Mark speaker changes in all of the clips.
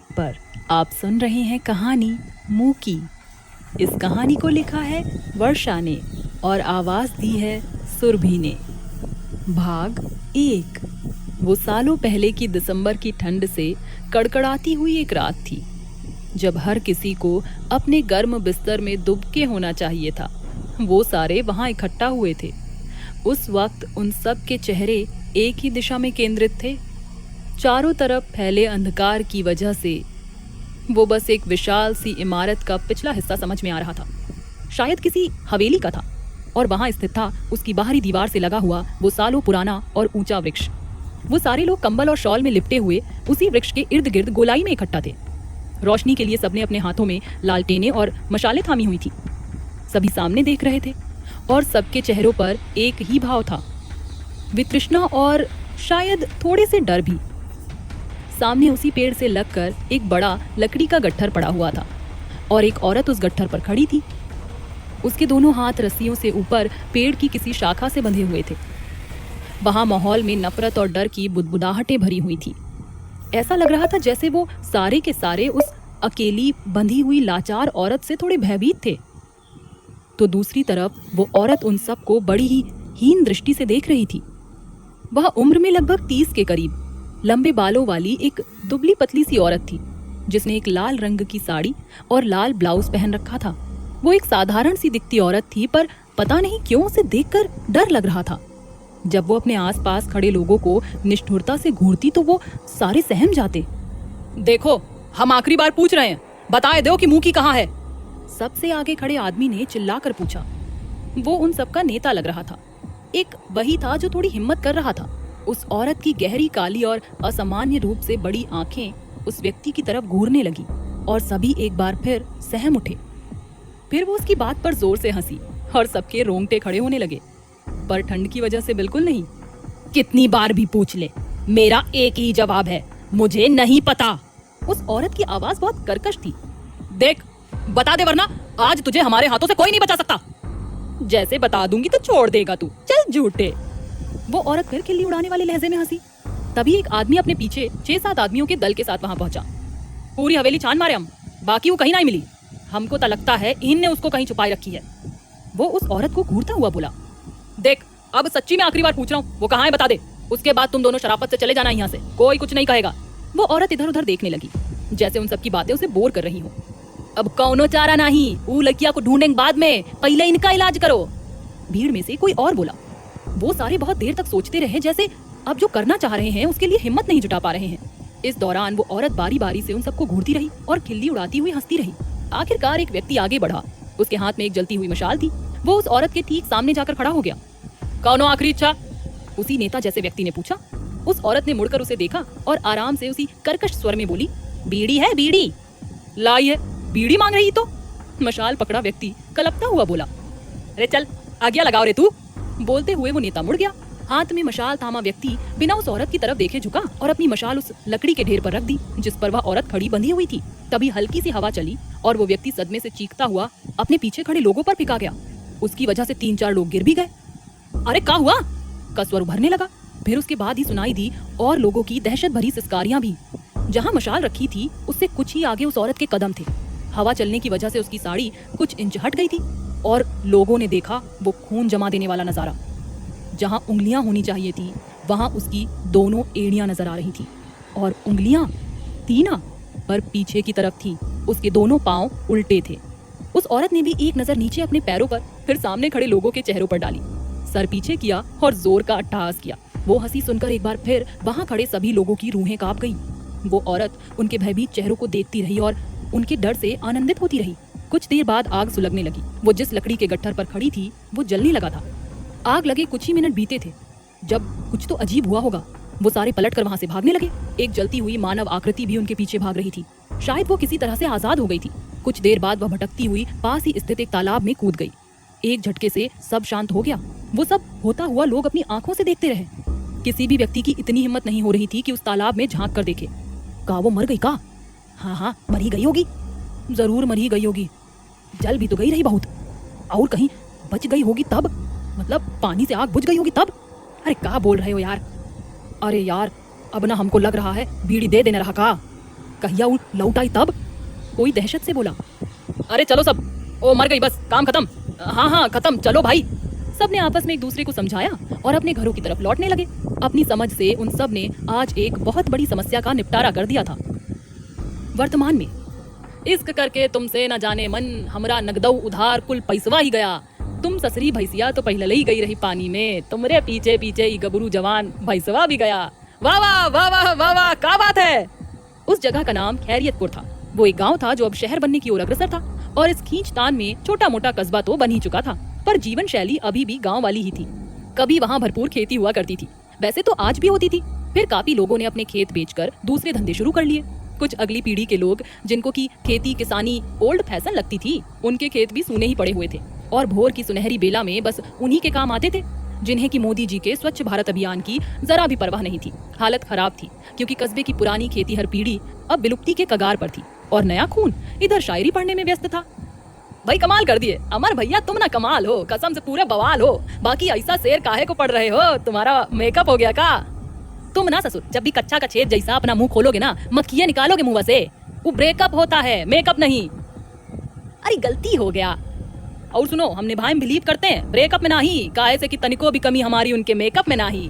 Speaker 1: पर आप सुन रहे हैं कहानी मुंह की। इस कहानी को लिखा है वर्षा ने और आवाज़ दी है सुरभि ने। भाग 1। वो सालों पहले की दिसंबर की ठंड से कड़कड़ाती हुई एक रात थी, जब हर किसी को अपने गर्म बिस्तर में दुबके होना चाहिए था। वो सारे वहाँ इकट्ठा हुए थे। उस वक्त उन सब के चेहरे एक ही दिशा में केंद्रित थे। चारों तरफ फैले अंधकार की वजह से वो बस एक विशाल सी इमारत का पिछला हिस्सा समझ में आ रहा था। शायद किसी हवेली का था, और वहां स्थित था उसकी बाहरी दीवार से लगा हुआ वो सालों पुराना और ऊंचा वृक्ष। वो सारे लोग कंबल और शॉल में लिपटे हुए उसी वृक्ष के इर्द गिर्द गोलाई में इकट्ठा थे। रोशनी के लिए सबने अपने हाथों में लालटेनें और मशालें थामी हुई थी। सभी सामने देख रहे थे और सबके चेहरों पर एक ही भाव था, वितृष्णा और शायद थोड़े से डर भी। सामने उसी पेड़ से लगकर एक बड़ा लकड़ी का गट्ठर पड़ा हुआ था और एक औरत उस गट्ठर पर खड़ी थी। उसके दोनों हाथ रस्सियों से ऊपर पेड़ की किसी शाखा से बंधे हुए थे। वहां माहौल में नफरत और डर की बुदबुदाहटें भरी हुई थी। ऐसा लग रहा था जैसे वो सारे के सारे उस अकेली बंधी हुई लाचार औरत से थोड़े भयभीत थे। तो दूसरी तरफ वो औरत उन सबको बड़ी ही हीन दृष्टि से देख रही थी। वह उम्र में लगभग 30 के करीब, लंबे बालों वाली एक दुबली पतली सी औरत थी, जिसने एक लाल रंग की साड़ी और लाल ब्लाउज पहन रखा था। वो एक साधारण सी दिखती औरत थी, पर पता नहीं क्यों उसे देखकर डर लग रहा था। जब वो अपने आसपास खड़े लोगों को निष्ठुरता से घूरती तो वो सारे सहम जाते। देखो, हम आखिरी बार पूछ रहे हैं, बताए दो कि मुंह की कहाँ है? सबसे आगे खड़े आदमी ने चिल्लाकर पूछा। वो उन सबका नेता लग रहा था। एक वही था जो थोड़ी हिम्मत कर रहा था। उस औरत की गहरी काली और असामान्य रूप से बड़ी आंखें उस व्यक्ति की तरफ घूरने लगी और सभी एक बार फिर सहम उठे। फिर वो उसकी बात पर जोर से हंसी और सबके रोंगटे खड़े होने लगे, पर ठंड की वजह से बिल्कुल नहीं। कितनी बार भी पूछ ले, मेरा एक ही जवाब है, मुझे नहीं पता। उस औरत की आवाज बहुत कर्कश थी। देख, बता दे, वरना आज तुझे हमारे हाथों से कोई नहीं बचा सकता। जैसे बता दूंगी तो छोड़ देगा तू, चल झूठे। वो औरत फिर खिल्ली उड़ाने वाले लहजे में हंसी। तभी एक आदमी अपने पीछे 6-7 आदमियों के दल के साथ वहां पहुंचा। पूरी हवेली छान मारे हम, बाकी वो कहीं नहीं मिली। हमको तो लगता है इनने उसको कहीं छुपाई रखी है। वो उस औरत को घूरता हुआ बोला। देख, अब सच्ची में आखिरी बार पूछ रहा हूँ, वो कहाँ है बता दे। उसके बाद तुम दोनों शराफत से चले जाना यहाँ से, कोई कुछ नहीं कहेगा। वो औरत इधर उधर देखने लगी, जैसे उन सबकी बातें उसे बोर कर रही हो। अब कौनो चारा नहीं, वो लड़किया को ढूंढेंगे बाद में, पहले इनका इलाज करो। भीड़ में से कोई और बोला। वो सारे बहुत देर तक सोचते रहे, जैसे अब जो करना चाह रहे हैं उसके लिए हिम्मत नहीं जुटा पा रहे हैं। इस दौरान वो औरत बारी बारी से उन सबको घूरती रही और खिल्ली उड़ाती हुई हंसती रही। आखिरकार एक व्यक्ति आगे बढ़ा। उसके हाथ में एक जलती हुई मशाल थी। वो उस औरत के ठीक सामने जाकर खड़ा हो गया। कौनो आखिरी इच्छा? उसी नेता जैसे व्यक्ति ने पूछा। उस औरत ने मुड़कर उसे देखा और आराम से उसी कर्कश स्वर में बोली, बीड़ी है बीड़ी? लाई है, बीड़ी मांग रही तो? मशाल पकड़ा व्यक्ति कलपता हुआ बोला। अरे चल, आज्ञा लगाओ रे तू। बोलते हुए वो नेता मुड़ गया। हाथ में मशाल थामा व्यक्ति बिना उस औरत की तरफ देखे झुका और अपनी मशाल उस लकड़ी के ढेर पर रख दी जिस पर वह औरत खड़ी बंधी हुई थी। तभी हल्की सी हवा चली और वो व्यक्ति सदमे से चीखता हुआ अपने पीछे खड़े लोगों पर फेंका गया। उसकी वजह से 3-4 लोग गिर भी गए। अरे क्या हुआ? का स्वर उभरने लगा। फिर उसके बाद ही सुनाई दी और लोगों की दहशत भरी सिसकारियां भी। जहाँ मशाल रखी थी उससे कुछ ही आगे उस औरत के कदम थे। हवा चलने की वजह से उसकी साड़ी कुछ इंच हट गई थी और लोगों ने देखा वो खून जमा देने वाला नजारा। जहां उंगलियां होनी चाहिए थी वहां उसकी दोनों एड़ियां नजर आ रही थी, और उंगलियां तीना पर पीछे की तरफ थी। उसके दोनों पांव उल्टे थे। उस औरत ने भी एक नजर नीचे अपने पैरों पर, फिर सामने खड़े लोगों के चेहरों पर डाली, सर पीछे किया और जोर का अट्टहास किया। वो हंसी सुनकर एक बार फिर वहां खड़े सभी लोगों की रूहें कांप गई। वो औरत उनके भयभीत चेहरों को देखती रही और उनके डर से आनंदित होती रही। कुछ देर बाद आग सुलगने लगी। वो जिस लकड़ी के गट्ठर पर खड़ी थी वो जलने लगा था। आग लगे कुछ ही मिनट बीते थे जब कुछ तो अजीब हुआ होगा। वो सारे पलटकर वहां से भागने लगे। एक जलती हुई मानव आकृति भी उनके पीछे भाग रही थी। शायद वो किसी तरह से आजाद हो गई थी। कुछ देर बाद वह भटकती हुई पास ही स्थित एक तालाब में कूद गई। एक झटके से सब शांत हो गया। वो सब होता हुआ लोग अपनी आंखों से देखते रहे। किसी भी व्यक्ति की इतनी हिम्मत नहीं हो रही थी कि उस तालाब में झांक कर देखे। का वो मर गई का? हाँ, मर ही गई होगी, जरूर मर ही गई होगी। जल भी तो गई रही बहुत, और कहीं बच गई होगी तब, मतलब पानी से आग बुझ गई होगी तब। अरे क्या बोल रहे हो यार? अरे यार, अब ना हमको लग रहा है बीड़ी दे देने रहा का। कहिया लौट आई तब कोई दहशत से बोला, अरे चलो सब, ओ मर गई, बस काम खत्म। हाँ हाँ खत्म, चलो भाई। सबने आपस में एक दूसरे को समझाया और अपने घरों की तरफ लौटने लगे। अपनी समझ से उन सब ने आज एक बहुत बड़ी समस्या का निपटारा कर दिया था। वर्तमान में इश्क करके तुमसे न जाने मन, हमरा नगदौ उधार कुल पैसवा ही गया। तुम ससरी भैंसिया तो पहले ही गई रही पानी में, तुमरे पीछे पीछे ही गबरू जवान भैंसवा भी गया। वाह वाह वाह वाह वाह वाह, क्या बात है। उस जगह का नाम खैरियतपुर था। वो एक गांव था जो अब शहर बनने की ओर अग्रसर था और इस खींचतान में छोटा मोटा कस्बा तो बन ही चुका था, पर जीवन शैली अभी भी गांव वाली ही थी। कभी वहाँ भरपूर खेती हुआ करती थी, वैसे तो आज भी होती थी। फिर काफी लोगों ने अपने खेत बेचकर दूसरे धंधे शुरू कर लिए। कुछ अगली पीढ़ी के लोग जिनको की खेती किसानी ओल्ड फैशन लगती थी, उनके खेत भी सूने ही पड़े हुए थे और भोर की सुनहरी बेला में बस उन्हीं के काम आते थे, जिन्हें कि मोदी जी के स्वच्छ भारत अभियान की जरा भी परवाह नहीं थी। हालत खराब थी क्योंकि कस्बे की पुरानी खेती हर पीढ़ी अब विलुप्ति के कगार पर थी और नया खून इधर शायरी पढ़ने में व्यस्त था। भाई कमाल कर दिए अमर भैया, तुम ना कमाल हो, कसम से पूरे बवाल हो। बाकी ऐसा शेर काहे को पढ़ रहे हो, तुम्हारा मेकअप हो गया का? तुम ना ससुर, जब भी कच्चा का छेद जैसा अपना मुंह खोलोगे ना, मक्खियां निकालोगे मुंह से। वो ब्रेकअप होता है, मेकअप नहीं। अरे गलती हो गया। और सुनो, हम निभाए बिलीव करते हैं, ब्रेकअप में नहीं, काहे से कि तनिको भी कमी हमारी उनके मेकअप में नहीं।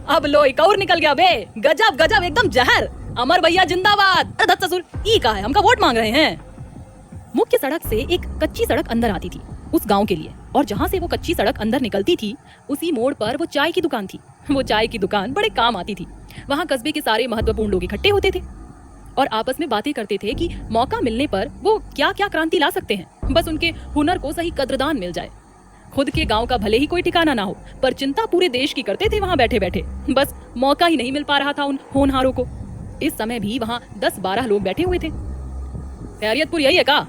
Speaker 1: अब लो एक और निकल गया बे, गजब गजब, एकदम जहर। अमर भैया जिंदाबाद। अरे धत ससुर, ई का है, हमका वोट मांग रहे हैं। मुख्य सड़क से एक कच्ची सड़क अंदर आती थी उस गांव के लिए, और जहाँ से वो कच्ची सड़क अंदर निकलती थी उसी मोड़ पर वो चाय की दुकान थी। वो चाय की दुकान बड़े काम आती थी। वहाँ कस्बे के सारे महत्वपूर्ण लोग इकट्ठे होते थे और आपस में बातें करते थे कि मौका मिलने पर वो क्या क्या क्रांति ला सकते हैं, बस उनके हुनर को सही कद्रदान मिल जाए। खुद के गांव का भले ही कोई ठिकाना ना हो, पर चिंता पूरे देश की करते थे वहाँ बैठे बैठे। बस मौका ही नहीं मिल पा रहा था उन होनहारों को। इस समय भी वहाँ 10-12 लोग बैठे हुए थे। खैरियतपुर यही है का?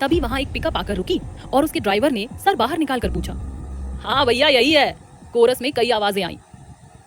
Speaker 1: तभी वहाँ एक पिकअप आकर रुकी और उसके ड्राइवर ने सर बाहर निकाल कर पूछा। हाँ भैया यही है। कोरस में कई आवाजें आई।